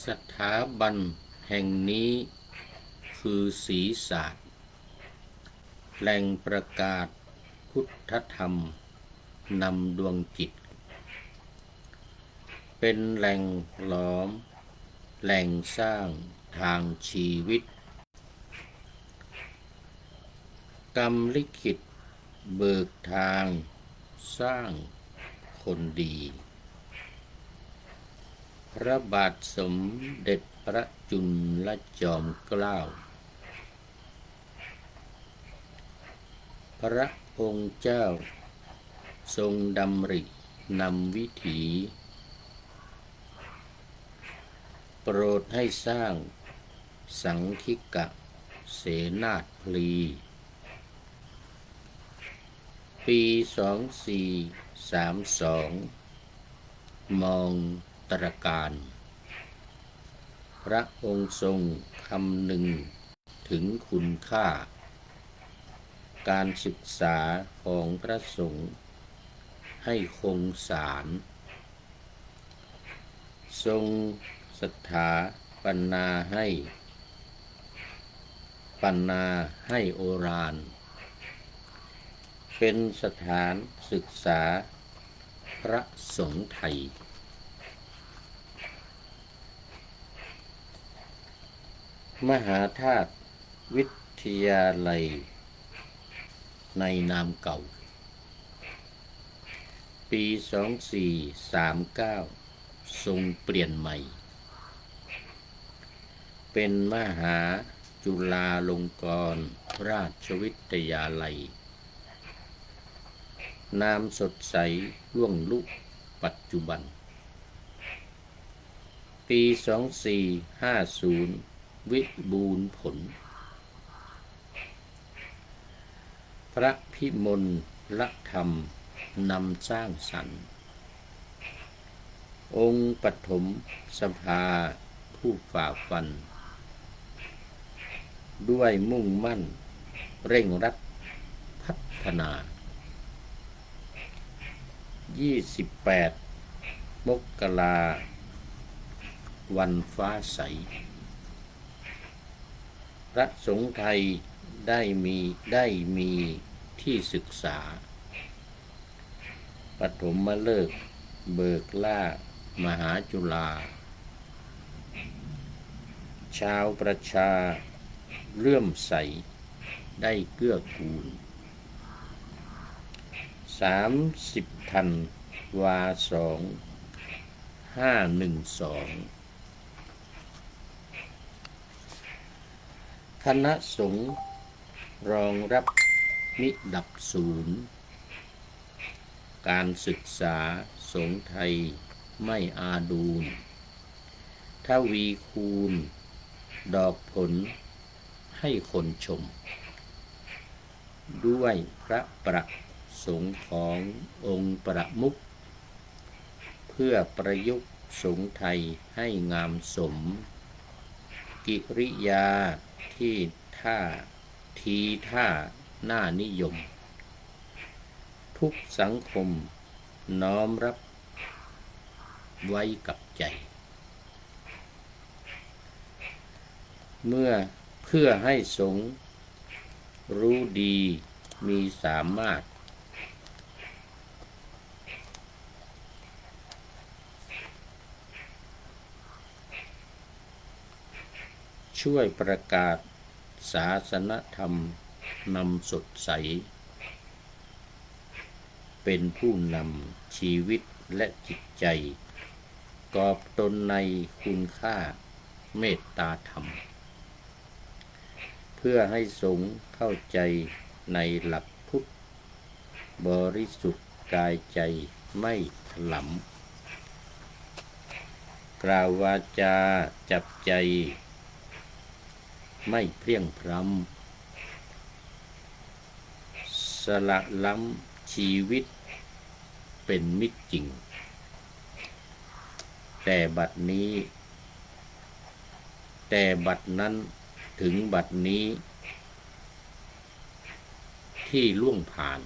สถาบันแห่งนี้คือศีรษะแหล่งประกาศพุทธธรรมนำดวงจิตเป็นแหล่งหลอมแหล่งสร้างทางชีวิตกรรมลิขิตเบิกทางสร้างคนดีพระบาทสมเด็จพระจุลจอมเกล้าพระองค์เจ้าทรงดำรินำวิถีโปรดให้สร้างสังคิกะเสนาถพลีปี2432มองตรการพระองค์ทรงคำนึงถึงคุณค่าการศึกษาของพระสงฆ์ให้คงสารทรงสถาปนาให้โอฬารเป็นสถานศึกษาพระสงฆ์ไทยมหาธาตุวิทยาลัยในนามเก่าปี2439ทรงเปลี่ยนใหม่เป็นมหาจุฬาลงกรณราชวิทยาลัยนามสดใสล่วงลุปัจจุบันปี2450วิบูลย์ผลพระพิมลละธรรมนำสร้างสรรค์องค์ปฐมสภาผู้ฝ่าฟันด้วยมุ่งมั่นเร่งรัดพัฒนา28มกราวันฟ้าใสพระสงฆ์ไทยได้มีที่ศึกษาปฐมฤกษ์เบิกล่ามหาจุฬาชาวประชาเลื่อมใสได้เกื้อกูล30ธันวา2512คณะสงฆ์รองรับมิดับศูนย์การศึกษาสงฆ์ไทยไม่อาดูลทวีคูณดอกผลให้คนชมด้วยพระประสงค์ขององค์ประมุขเพื่อประยุกต์สงฆ์ไทยให้งามสมกิริยาที่ท่าน่านิยมทุกสังคมน้อมรับไว้กับใจเพื่อให้สงฆ์รู้ดีมีสามารถช่วยประกาศศาสนธรรมนำสดใสเป็นผู้นำชีวิตและจิตใจกอบตนในคุณค่าเมตตาธรรมเพื่อให้สงฆ์เข้าใจในหลักพุทธบริสุทธิ์กายใจไม่ถลำกล่าววาจาจับใจไม่เพลียงพล้ำสละล้ำชีวิตเป็นมิตรจริงแต่บัดนั้นถึงบัดนี้ที่ล่วงผ่าน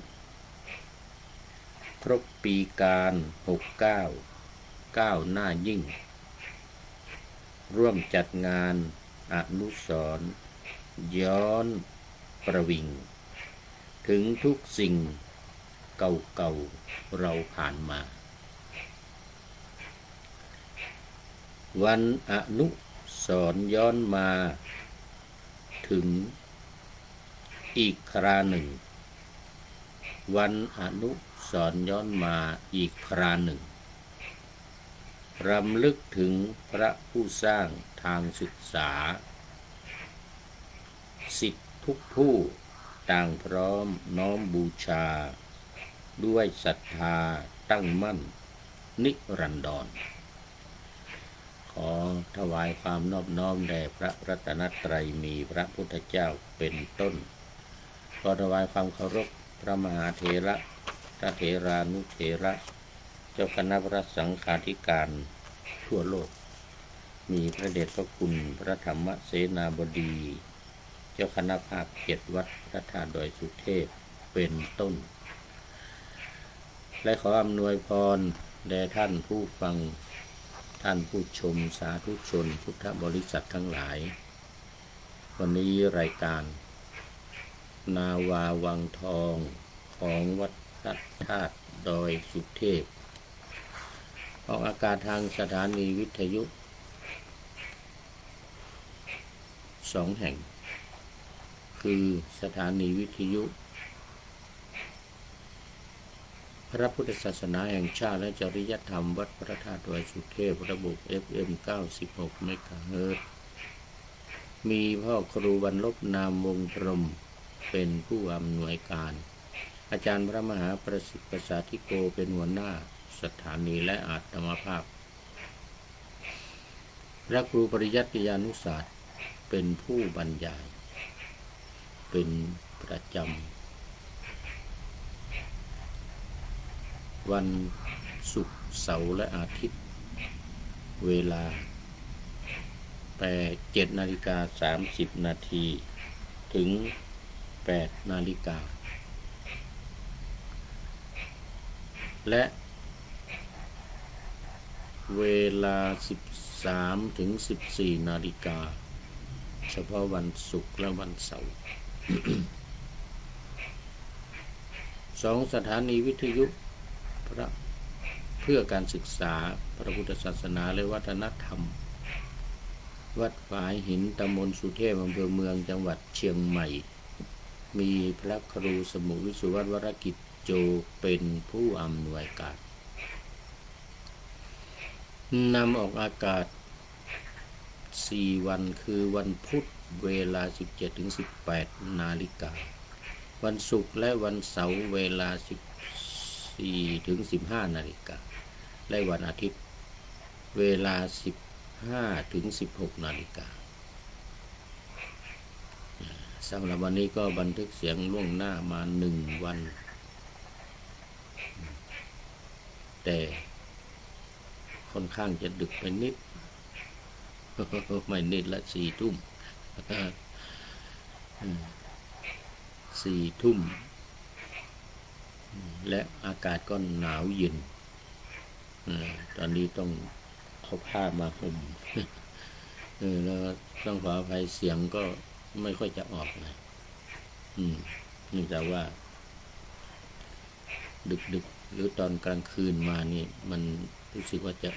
ครบปีการ69ก้าวหน้ายิ่ง ร่วมจัดงานอนุสรณ์ย้อนประวิงถึงทุกสิ่งเก่าๆเราผ่านมาวันอนุสรณ์ย้อนมาถึงอีกคราหนึ่งวันอนุสรณ์ย้อนมาอีกคราหนึ่งรำลึกถึงพระผู้สร้างทางศึกษาศิษย์ทุกผู้ต่างพร้อมน้อมบูชาด้วยศรัทธาตั้งมั่นนิรันดรขอถวายความนอบน้อมแด่พระรัตนตรัยมีพระพุทธเจ้าเป็นต้นขอถวายความเคารพพระมหาเถระพระเถรานุเถระเจ้าคณะพระสังฆาธิการทั่วโลกมีพระเดชพระคุณพระธรรมเสนาบดีเจ้าคณะภาค7วัดพระธาตุดอยสุเทพเป็นต้นและขออำนวยพรแด่ท่านผู้ฟังท่านผู้ชมสาธุชนพุทธบริษัททั้งหลายวันนี้รายการนาวาวังทองของวัดพระธาตุดอยสุเทพออกอากาศทางสถานีวิทยุ2 แห่งคือสถานีวิทยุพระพุทธศาสนาแห่งชาติและจริยธรรมวัดพระธาตุดอยสุเทพระบบ FM 96 เมกะเฮิรตซ์มีพ่อครูบรรลบนามวงพรหมเป็นผู้อำนวยการอาจารย์พระมหาประสิทธิ์ประสาธิโกเป็นหัวหน้าสถานีและอาตมาภาพพระครูปริยัติยานุศาสตร์เป็นผู้บรรยายเป็นประจำวันศุกร์เสาร์และอาทิตย์เวลา7:30 น.ถึง8:00 น.และเวลา13 ถึง 14 นาฬิกาเฉพาะวันศุกร์และวันเสาร์ 2 สถานีวิทยุเพื่อการศึกษาพระพุทธศาสนาและวัฒนธรรมวัดฝายหินตำบลสุเทพอำเภอเมืองจังหวัดเชียงใหม่มีพระครูสมุวิสุวัฒน์วรกิจโจเป็นผู้อำนวยการนำออกอากาศ4 วันคือวันพุธเวลา 17 ถึง 18 นาฬิกาวันศุกร์และวันเสาร์เวลา 14 ถึง 15 นาฬิกาและวันอาทิตย์เวลา 15 ถึง 16 นาฬิกาสำหรับวันนี้ก็บันทึกเสียงล่วงหน้ามา1 วันแต่ค่อนข้างจะดึกไปนิด ไม่นิดละ4 ทุ่ม 4 ทุ่มและอากาศก็หนาวเย็นตอนนี้ต้องเอาผ้ามาห่มแล้วต้องขออภัยเสียงก็ไม่ค่อยจะออกนะเนื่องจากว่าดึกหรือตอนกลางคืนมานี่มันรู้สึกว่าจะ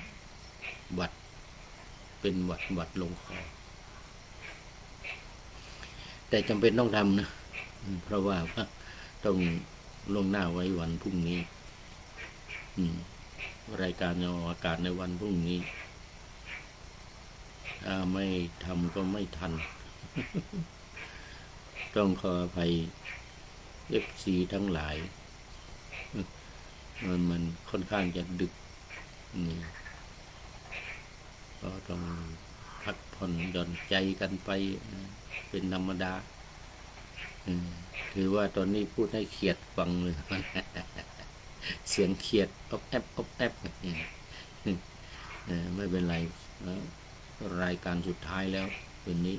หวัดเป็นหวัดลงคอแต่จำเป็นต้องทำนะเพราะว่าต้องลงหน้าไว้วันพรุ่งนี้รายการออกอากาศในวันพรุ่งนี้ถ้าไม่ทำก็ไม่ทัน ต้องขออภัย FC ทั้งหลายมันค่อนข้างจะดึกก็ต้องพักผ่อนหย่อนใจกันไปเป็นธรรมดาถือว่าตอนนี้พูดให้เขียดฟังเลย เสียงเขียดอ๊อบแอบไม่เป็นไรรายการสุดท้ายแล้ววันนี้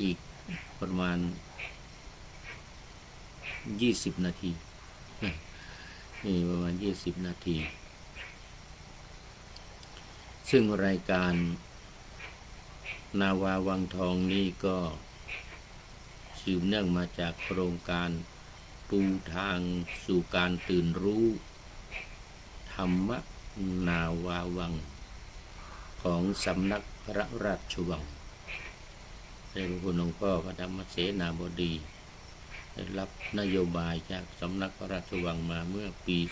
อีกประมาณ20 นาทีประมาณ20 นาที ซึ่งรายการนาวาวังทองนี้ก็สืบเนื่องมาจากโครงการปูทางสู่การตื่นรู้ธรรมนาวาวังของสำนักพระราชวังได้พระคุณหลวงพ่อพระธรรมเสนาบดีได้รับนโยบายจากสำนักพระราชวังมาเมื่อปี2567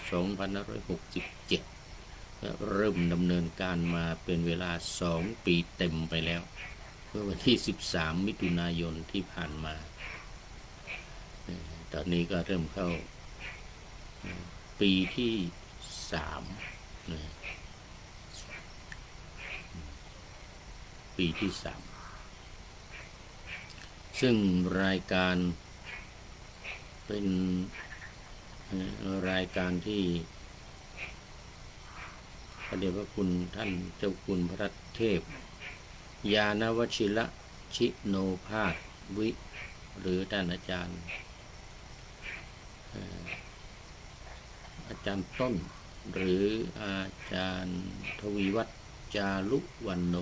เริ่มดำเนินการมาเป็นเวลา2 ปีเต็มไปแล้วเมื่อวันที่13 มิถุนายนที่ผ่านมาตอนนี้ก็เริ่มเข้าปีที่3ปีที่3ซึ่งรายการเป็นรายการที่พระเดชพระคุณท่านเจ้าคุณพระเทพยานวชิระชิโนภาสวิหรือท่านอาจารย์ต้นหรืออาจารย์ทวีวัฒน์จารุวรรณโน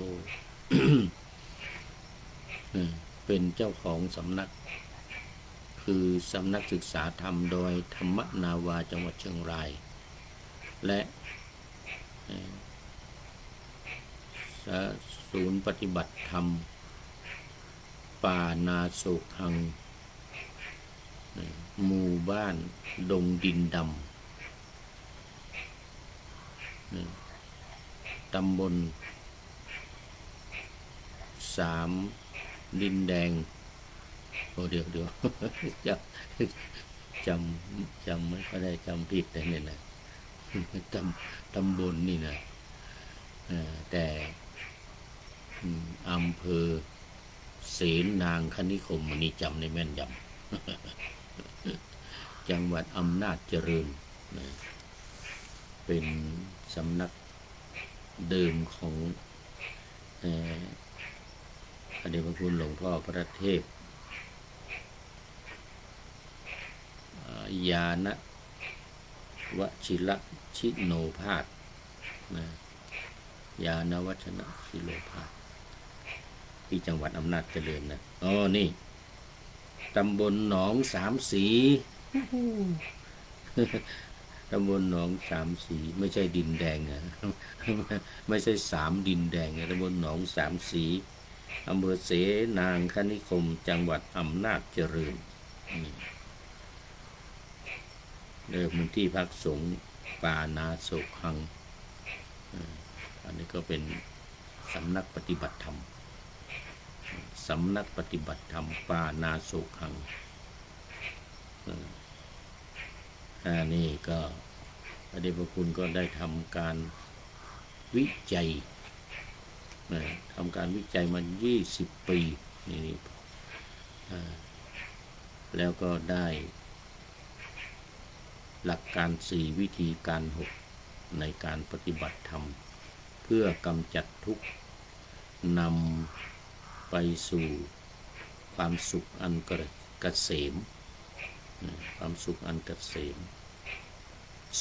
เป็นเจ้าของสำนักคือสำนักศึกษาธรรมโดยธรรมนาวาจังหวัดเชียงรายและศูนย์ปฏิบัติธรรมป่านาโศกังหมู่บ้านดงดินดำตำบล3 ดินแดงเดี๋ยวจำไม่ค่อยได้จำผิดแต่เนี่ยนะตำบลนี่นะแต่อำเภอเสนางคณิคมนี่จำได้แม่นยำจังหวัดอำนาจเจริญเป็นสำนักเดิมของพระเดชพระคุณหลวงพ่อพระเทพยานวชิระชิโนภาสยานวัชนะชิโนภาสที่จังหวัดอำนาจเจริญนะนี่ตำบลหนองสามสีตำบลหนองสามสีไม่ใช่ดินแดงนะไม่ใช่3 ดินแดงนะตำบลหนองสามสีอำเภอเสนางคณิคมจังหวัดอำนาจเจริญเริ่มที่พักสงฆ์ป่านาโศกังอันนี้ก็เป็นสำนักปฏิบัติธรรมสำนักปฏิบัติธรรมป่านาโศกังนี่ก็พระเดชพระคุณก็ได้ทำการวิจัยทำการวิจัยมา20 ปีนี่แล้วก็ได้หลักการ4 วิธีการ6ในการปฏิบัติธรรมเพื่อกำจัดทุกข์นำไปสู่ความสุขอันเกษมความสุขอันเกษม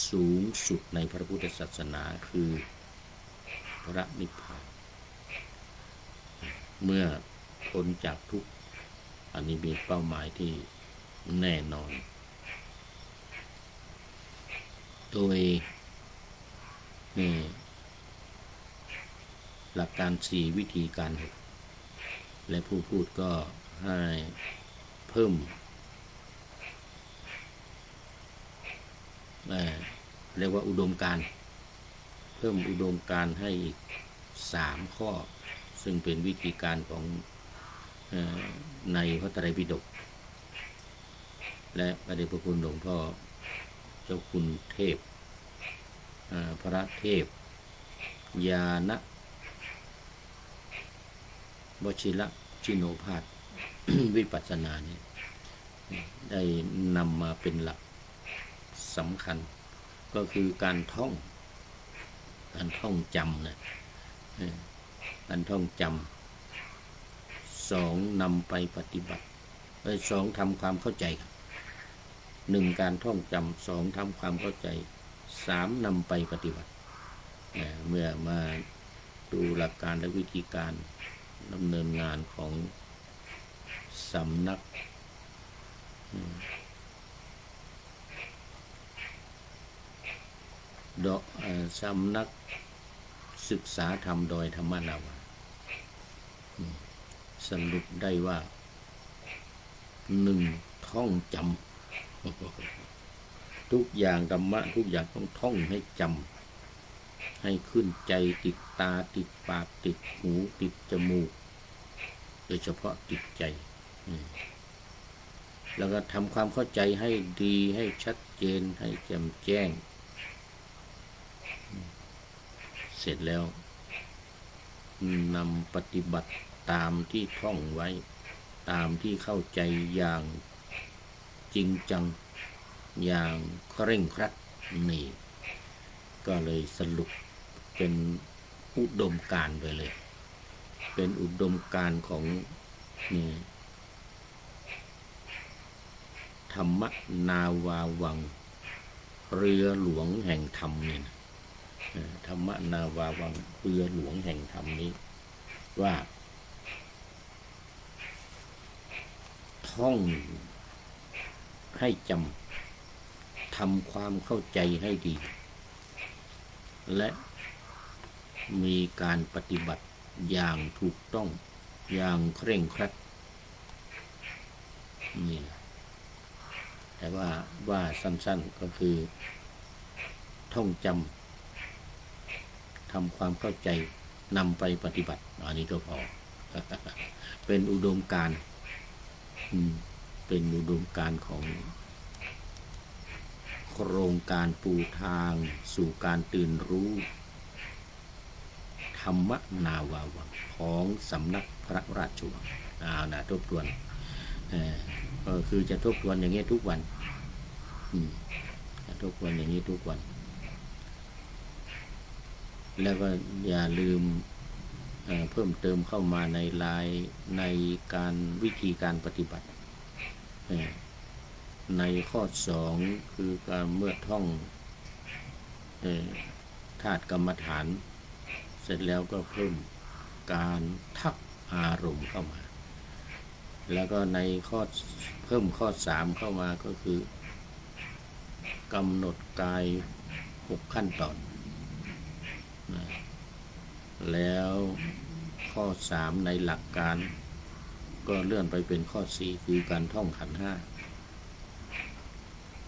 สูงสุดในพระพุทธศาสนาคือพระนิพพานเมื่อพ้นจากทุกข์อันนี้มีเป้าหมายที่แน่นอนโดยหลักการ4 วิธีการ6และผู้พูดก็ให้เพิ่มเรียกว่าอุดมการณ์เพิ่มอุดมการณ์ให้อีก3 ข้อซึ่งเป็นวิธีการของในพระไตรปิฎกและพระเดชพระคุณหลวงพ่อเจ้าคุณเทพพระเทพยานวชิระชิโนภาส วิปัสสนาเนี่ยได้นำมาเป็นหลักสำคัญก็คือการท่องจำนะการท่องจำ2นำไปปฏิบัติ2ทำความเข้าใจครับ1การท่องจำ2ทำความเข้าใจ3นำไปปฏิบัติเมื่อมา ดูหลักการและวิธีการดำเนินงานของสำนักสำนักศึกษาธรรมโดยธรรมนาวาสรุปได้ว่า 1. ท่องจำทุกอย่างธรรมะทุกอย่างต้องท่องให้จำให้ขึ้นใจติดตาติดปากติดหูติดจมูกโดยเฉพาะติดใจแล้วก็ทำความเข้าใจให้ดีให้ชัดเจนให้แจ่มแจ้งเสร็จแล้วนำปฏิบัติตามที่ท่องไว้ตามที่เข้าใจอย่างจริงจังอย่างเคร่งครัดนี่ก็เลยสรุปเป็นอุดมการณ์ไปเลยเป็นอุดมการณ์ของนี่ธรรมนาวาวังเรือหลวงแห่งธรรมนี่นะธรรมนาวาวังเรือหลวงแห่งธรรมนี้ว่าท่องให้จำทำความเข้าใจให้ดีและมีการปฏิบัติอย่างถูกต้องอย่างเคร่งครัดนี่แต่ว่าสั้นๆก็คือท่องจำทำความเข้าใจนำไปปฏิบัติอันนี้ก็พอ เป็นอุดมการณ์เป็นอุดมการณ์ของโครงการปูทางสู่การตื่นรู้ธรรมนาวาวังของสำนักพระราชวังนะทบทวนก็คือจะทบทวนอย่างนี้ทุกวันจะทบทวนอย่างนี้ทุกวันแล้วก็อย่าลืมเพิ่มเติมเข้ามาในรายในการวิธีการปฏิบัติในข้อ2คือการเมื่อท่องธาตุกรรมฐานเสร็จแล้วก็เพิ่มการทักอารมณ์เข้ามาแล้วก็ในข้อเพิ่มข้อ3เข้ามาก็คือกำหนดกาย6ขั้นตอนแล้วข้อ3ในหลักการก็เลื่อนไปเป็นข้อ4คือการท่องขันธ์5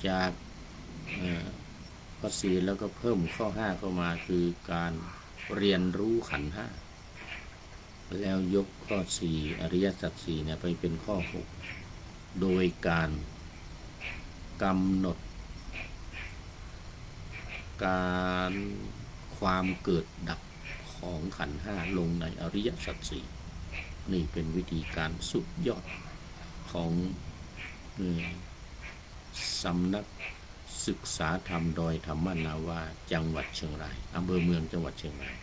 จากข้อ4แล้วก็เพิ่มข้อ5เข้ามาคือการเรียนรู้ขันธ์5แล้วยกข้อ4อริยสัจ4เนี่ยไปเป็นข้อ6โดยการกำหนดการความเกิดดับของขันธ์5ลงในอริยสัจ4นี่เป็นวิธีการสุดยอดของสำนักศึกษาธรรมโดยธรรมนาวาจังหวัดเชียงรายอำเภอเมืองจังหวัดเชียงราย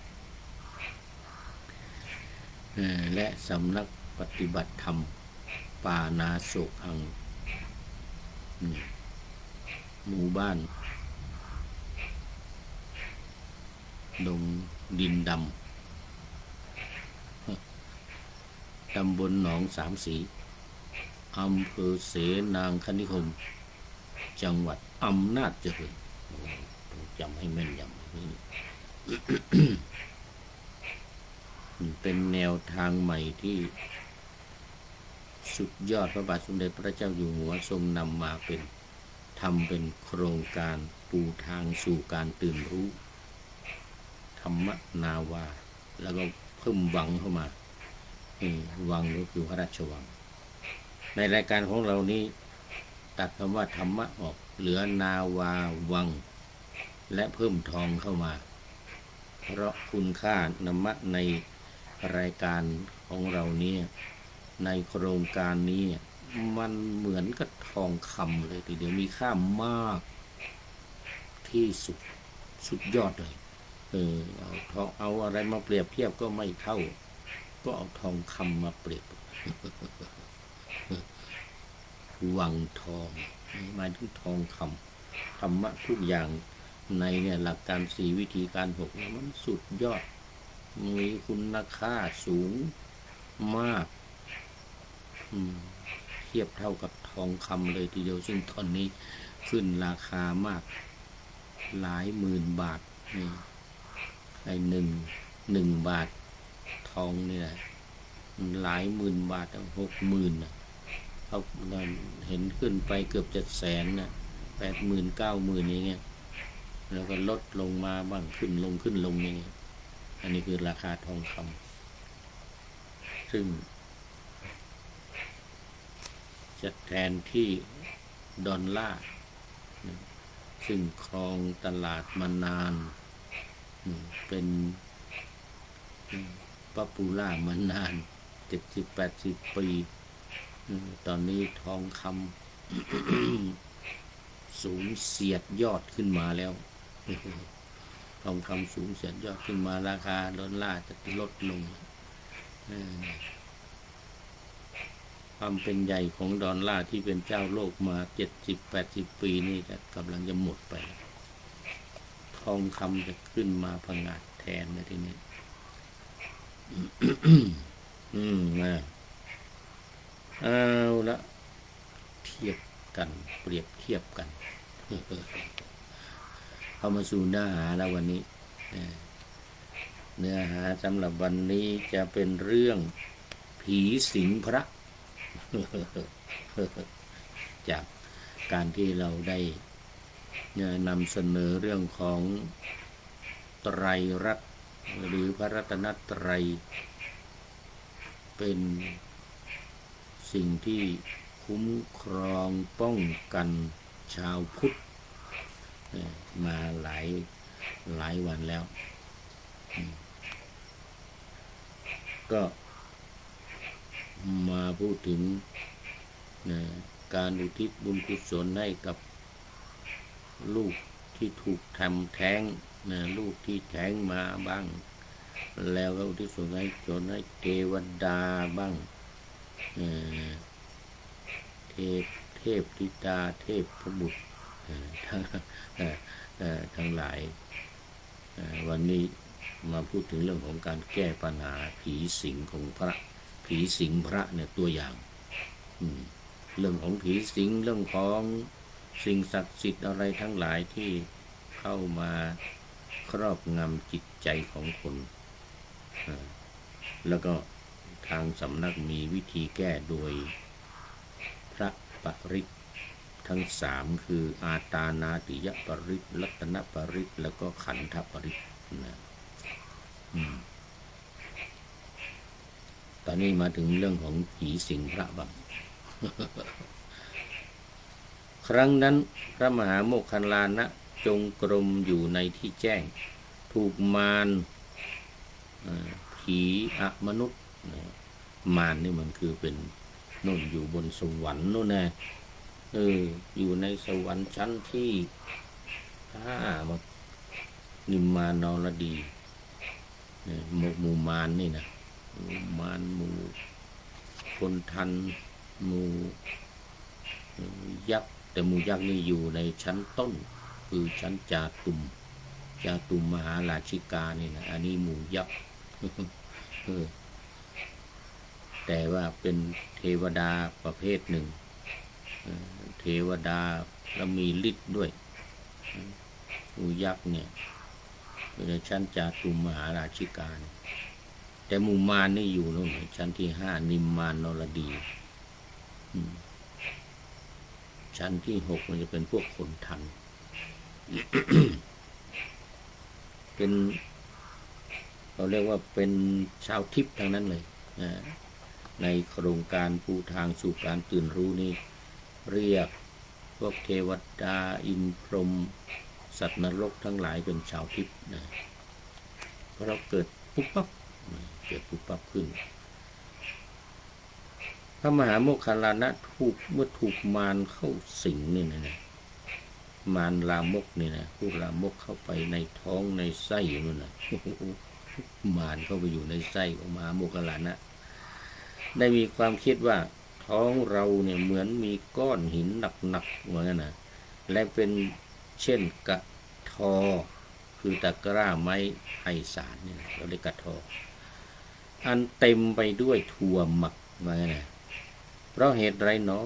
และสำนักปฏิบัติธรรมป่านาโศกพังหมู่บ้านดงดินดำตำบลหนองสามสีอำเภอเสนางคณิคมจังหวัดอำนาจเจริญต้องจำให้แม่นยำนี่ เป็นแนวทางใหม่ที่สุดยอดพระบาทสมเด็จพระเจ้าอยู่หัวทรงนำมาทำเป็นโครงการปูทางสู่การตื่นรู้ธรรมนาวาแล้วก็เพิ่มวังเข้ามาวังก็คือพระราชวังในรายการของเรานี้ตัดคำว่าธรรมะออกเหลือนาวาวังและเพิ่มทองเข้ามาเพราะคุณค่านามะในรายการของเรานี้ในโครงการนี้มันเหมือนกับทองคำเลยทีเดียวมีค่ามากที่สุดยอดเลยเอาอะไรมาเปรียบเทียบก็ไม่เท่าก็เอาทองคำมาเปรียบ วังทองหมายถึงทองคำธรรมะทุกอย่างในเนี่ยหลักการ4วิธีการ6เนี่ยมันสุดยอด มีคุณค่าสูงมากเทียบเท่ากับทองคำเลยทีเดียวซึ่งตอนนี้ขึ้นราคามากหลายหมื่นบาทนี่ไอ้หนึ่งบาททองนี่แหละหลายหมื่นบาท60,000เขาเห็นขึ้นไปเกือบ700,000นะ80,000 90,000อย่างเงี้ยแล้วก็ลดลงมาบ้างขึ้นลงอย่างเงี้ยอันนี้คือราคาทองคำซึ่งจะแทนที่ดอลลาร์ซึ่งครองตลาดมานานเป็นป๊อปปูล่ามานาน70-80 ปีตอนนี้ทองคำสูงเสียดยอดขึ้นมาแล้วทองคำสูงเสียดยอดขึ้นมาราคาดอลลาร์จะลดลงความเป็นใหญ่ของดอลลาร์ที่เป็นเจ้าโลกมา70-80 ปีนี่จะกำลังจะหมดไปทองคำจะขึ้นมาผงาดแทนในทีนี้เอาละเทียบกันเปรียบเทียบกันเข้ามาสู่เนื้อหาแล้ววันนี้เนื้อหาสำหรับวันนี้จะเป็นเรื่องผีสิงพระจากการที่เราได้นำเสนอเรื่องของไตรรัตน์หรือพระรัตนตรัยเป็นสิ่งที่คุ้มครองป้องกันชาวพุทธมาหลายวันแล้วก็มาพูดถึงการอุทิศบุญกุศลให้กับลูกที่ถูกทำแท้งลูกที่แท้งมาบ้างแล้วก็อุทิศส่วนให้เทวดาบ้างเทพธิดาเทพบุตรทั้งหลายวันนี้มาพูดถึงเรื่องของการแก้ปัญหาผีสิงของพระผีสิงพระเนี่ยตัวอย่างเรื่องของผีสิงเรื่องของสิ่งศักดิ์สิทธิ์อะไรทั้งหลายที่เข้ามาครอบงำจิตใจของคนแล้วก็ทางสำนักมีวิธีแก้โดยพระปริตทั้ง3คืออาตานาติยปริตรัตนปริตแล้วก็ขันธปริตนะตอนนี้มาถึงเรื่องของผีสิงพระบ้าง ครั้งนั้นพระมหาโมคคัลลานะจงกรมอยู่ในที่แจ้งถูกมารผีอมนุษย์มารนี่มันคือเป็นนู่นอยู่บนสวรรค์นู่นนะอยู่ในสวรรค์ชั้นที่นิมมานรดีหมู่มารนี่นะมารหมู่คนทันหมู่ยักษ์แต่หมู่ยักษ์นี่อยู่ในชั้นต้นคือชั้นจาตุมมหาราชิกานี่นะอันนี้หมู่ยักษ์แต่ว่าเป็นเทวดาประเภทหนึ่งเทวดาแล้วมีฤทธิ์ด้วยหมู่ยักษ์เนี่ยอยู่ในชั้นจาตุมมหาราชิกาแต่หมู่มารนี่อยู่นู่นชั้นที่5นิมมานรดีชั้นที่6มันจะเป็นพวกคนทัน เป็นเราเรียกว่าเป็นชาวทิพย์ทั้งนั้นเลยในโครงการปูทางสู่การตื่นรู้นี่เรียกพวกเทวดาอินพรหมสัตว์นรกทั้งหลายเป็นชาวทิพย์นะเพราะเราเกิดปุ๊บปั๊บขึ้นพระมหาโมคคัลลานะเมื่อถูกมารเข้าสิงนี่นะมารลามกนี่นะผู้ลามกเข้าไปในท้องในไส้นั่นนะมารเข้าไปอยู่ในไส้ของมหาโมคคัลลานะได้มีความคิดว่าท้องเราเนี่ยเหมือนมีก้อนหินหนักๆเหมือนกันนะและเป็นเช่นกระทอ คือตะกร้าไม้ไผ่สารนี่เราเรียกกระทออันเต็มไปด้วยถั่วหมักมาไงเพราะเหตุไรเนาะ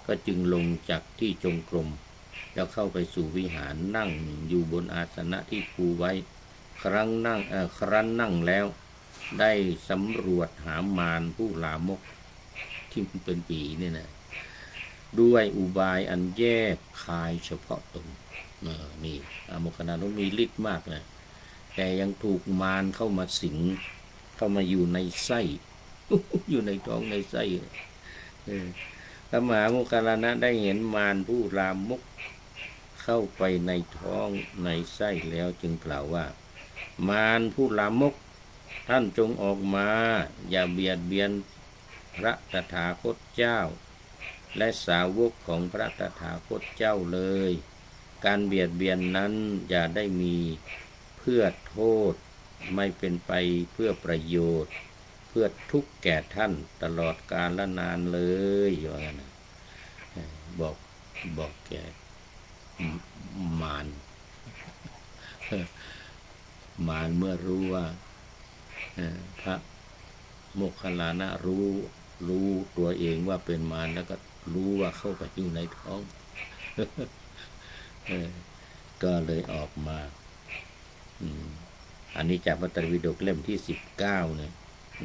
ก็จึงลงจากที่จงกรมแล้วเข้าไปสู่วิหารนั่งอยู่บนอาสนะที่ปูไว้ครั้นนั่งแล้วได้สำรวจหามารผู้ลามกที่เป็นปีเนี่ยนะด้วยอุบายอันแยบคายเฉพาะตนนี่อโมคคัลลานะมีฤทธิ์มากเลยแต่ยังถูกมารเข้ามาสิงเข้ามาอยู่ในไส้ อยู่ในท้องในไส้พระมหาโมคคัลลานะได้เห็นมารผู้ลามกเข้าไปในท้องในไส้แล้วจึงกล่าวว่ามารผู้ลามกท่านจงออกมาอย่าเบียดเบียนพระตถาคตเจ้าและสาวกของพระตถาคตเจ้าเลยการเบียดเบียนนั้นอย่าได้มีเพื่อโทษไม่เป็นไปเพื่อประโยชน์เพื่อทุกข์แก่ท่านตลอดกาลและนานเลยว่างั้นนะบอกแก่มารเมื่อรู้ว่าพระโมคคัลลานะรู้ตัวเองว่าเป็นมารแล้วก็รู้ว่าเข้าไปอยู่ในท้องก็เลยออกมาอันนี้จากพระไตรปิฎกเล่มที่19เนี่ย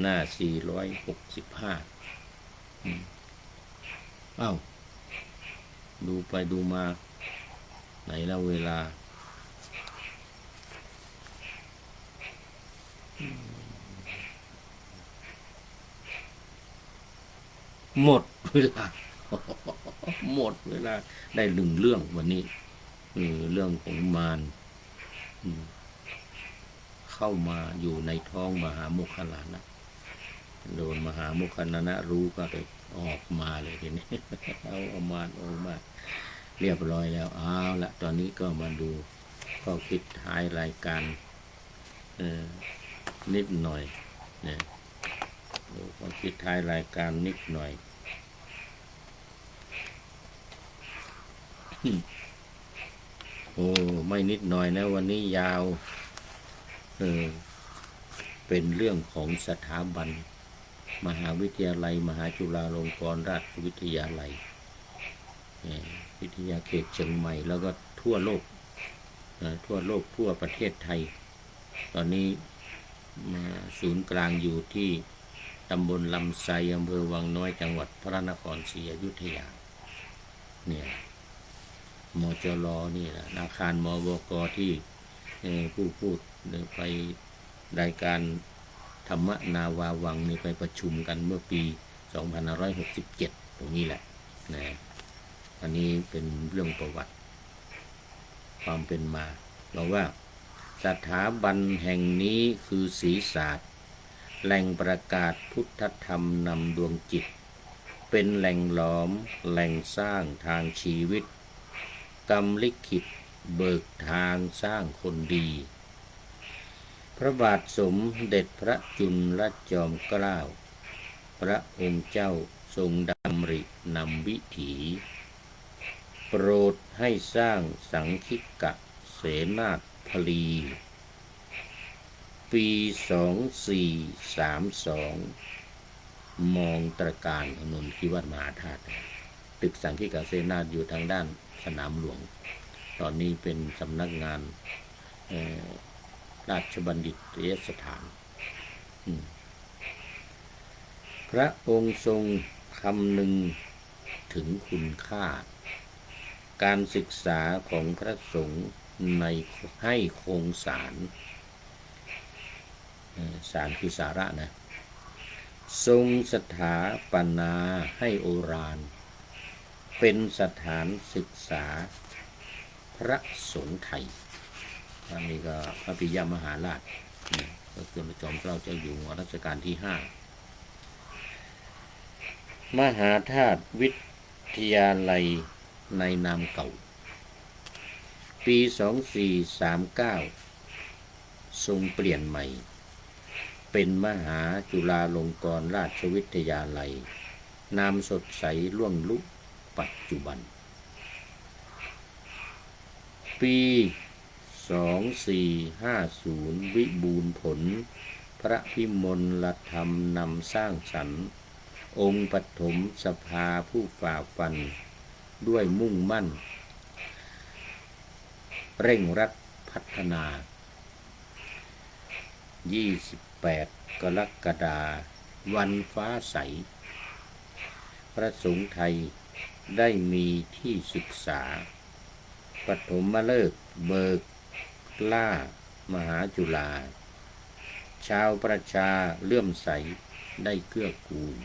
หน้า465ดูไปดูมาไหนแล้วเวลาหมดเวลาหมดเวลาได้เรื่องวันนี้เรื่องของมารเข้ามาอยู่ในท้องมหาโมคคัลลานะโดนมหาโมคคัลลานะรู้ก็เลยออกมาเลยทีนี้เอามารออกมาเรียบร้อยแล้วเอาละตอนนี้ก็มาดูข้อคิดท้ายรายการนิดหน่อยนะดูข้อคิดท้ายรายการนิดหน่อยโอ้ไม่นิดหน่อยนะวันนี้ยาวเป็นเรื่องของสถาบันมหาวิทยาลัยมหาจุฬาลงกรณราชวิทยาลัยวิทยาเขตเชียงใหม่แล้วก็ทั่วโลกทั่วประเทศไทยตอนนี้ศูนย์กลางอยู่ที่ตำบลลำไทรอำเภอวังน้อยจังหวัดพระนครศรีอยุธยาเนี่ยมจรนี่แหละอาคารมบกที่ผู้พูดไปรายการธรรมนาวาวังนี่ไปประชุมกันเมื่อปี2567ตรงนี้แหละนะอันนี้เป็นเรื่องประวัติความเป็นมาเราว่าสถาบันแห่งนี้คือศีรษะแหล่งประกาศพุทธธรรมนำดวงจิตเป็นแหล่งหลอมแหล่งสร้างทางชีวิตกรรมลิขิตเบิกทางสร้างคนดีพระบาทสมเด็จพระจุลจอมเกล้าพระองค์เจ้าทรงดำรินำวิถีโปรดให้สร้างสังคิกะเสนาถลีปี2432มองตระการถนนที่วัดมหาธาตุตึกสังคิกะเสนาถอยู่ทางด้านสนามหลวงตอนนี้เป็นสำนักงานราชบัณฑิตยสถานพระองค์ทรงคำนึงถึงคุณค่าการศึกษาของพระสงฆ์ในให้โครงสารคือสาระนะทรงสถาปนาให้โอฬารเป็นสถานศึกษาพระสงฆ์ไทยอันนี้ก็พระปิยมหาราชก็คือพระจอมเกล้าเจ้าอยู่หัวรัชกาลที่5มหาธาตุวิทยาลัยในนามเก่าปี2439ทรงเปลี่ยนใหม่เป็นมหาจุฬาลงกรณราชวิทยาลัยนามสดใสล่วงลุปัจจุบันปี 2450 วิบูลย์ผล พระพิมลธรรมนำสร้างสรรค์องค์ปฐมสภาผู้ฝ่าฟันด้วยมุ่งมั่นเร่งรัดพัฒนา 28 กรกฎาคม วันฟ้าใส พระสงฆ์ไทยได้มีที่ศึกษาปฐมฤกษ์เบิกล่ามหาจุฬาชาวประชาเลื่อมใสได้เกื้อกูล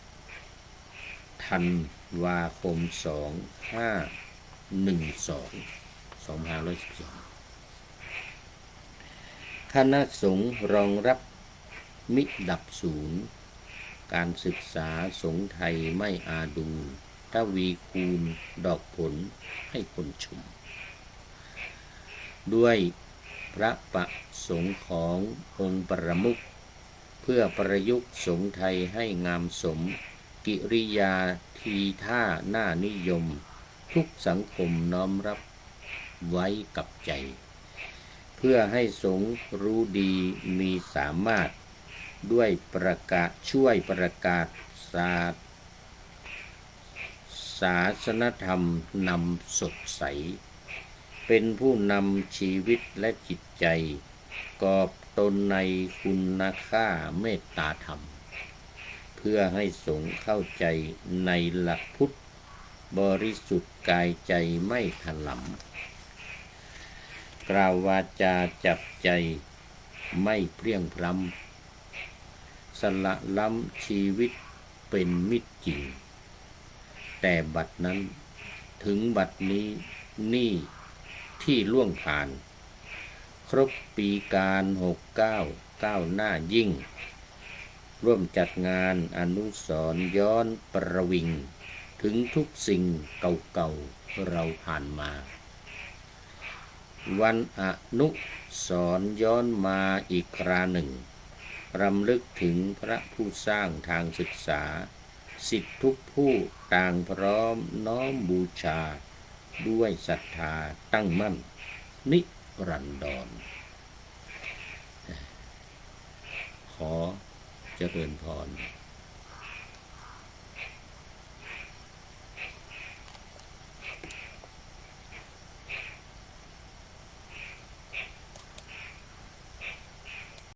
30 ธันวาคม 2512 คณะสงฆ์รองรับมิดับศูนย์การศึกษาสงฆ์ไทยไม่อาดูลทวีคูณดอกผลให้คนชม ด้วยพระประสงค์ขององค์ประมุขเพื่อประยุกต์สงฆ์ไทยให้งามสมกิริยาทีท่าหน้านิยมทุกสังคมน้อมรับไว้กับใจเพื่อให้สงฆ์รู้ดีมีสามารถด้วยช่วยประกาศศาสนธรรมนำสดใสเป็นผู้นำชีวิตและจิตใจกอบตนในคุณค่าเมตตาธรรมเพื่อให้สงฆ์เข้าใจในหลักพุทธบริสุทธิ์กายใจไม่ถลำกล่าววาจาจับใจไม่เพลี่ยงพล้ำสละล้ำชีวิตเป็นมิตรจริงแต่บัดนั้นถึงบัดนี้นี่ที่ล่วงผ่านครบปีการ69ก้าวหน้ายิ่งร่วมจัดงานอนุสรณ์ย้อนประวิงถึงทุกสิ่งเก่าๆเราผ่านมาวันอนุสรณ์ย้อนมาอีกคราหนึ่งรำลึกถึงพระผู้สร้างทางศึกษาศิษย์ทุกผู้ต่างพร้อมน้อมบูชาด้วยศรัทธาตั้งมั่นนิรันดรขอเจริญพร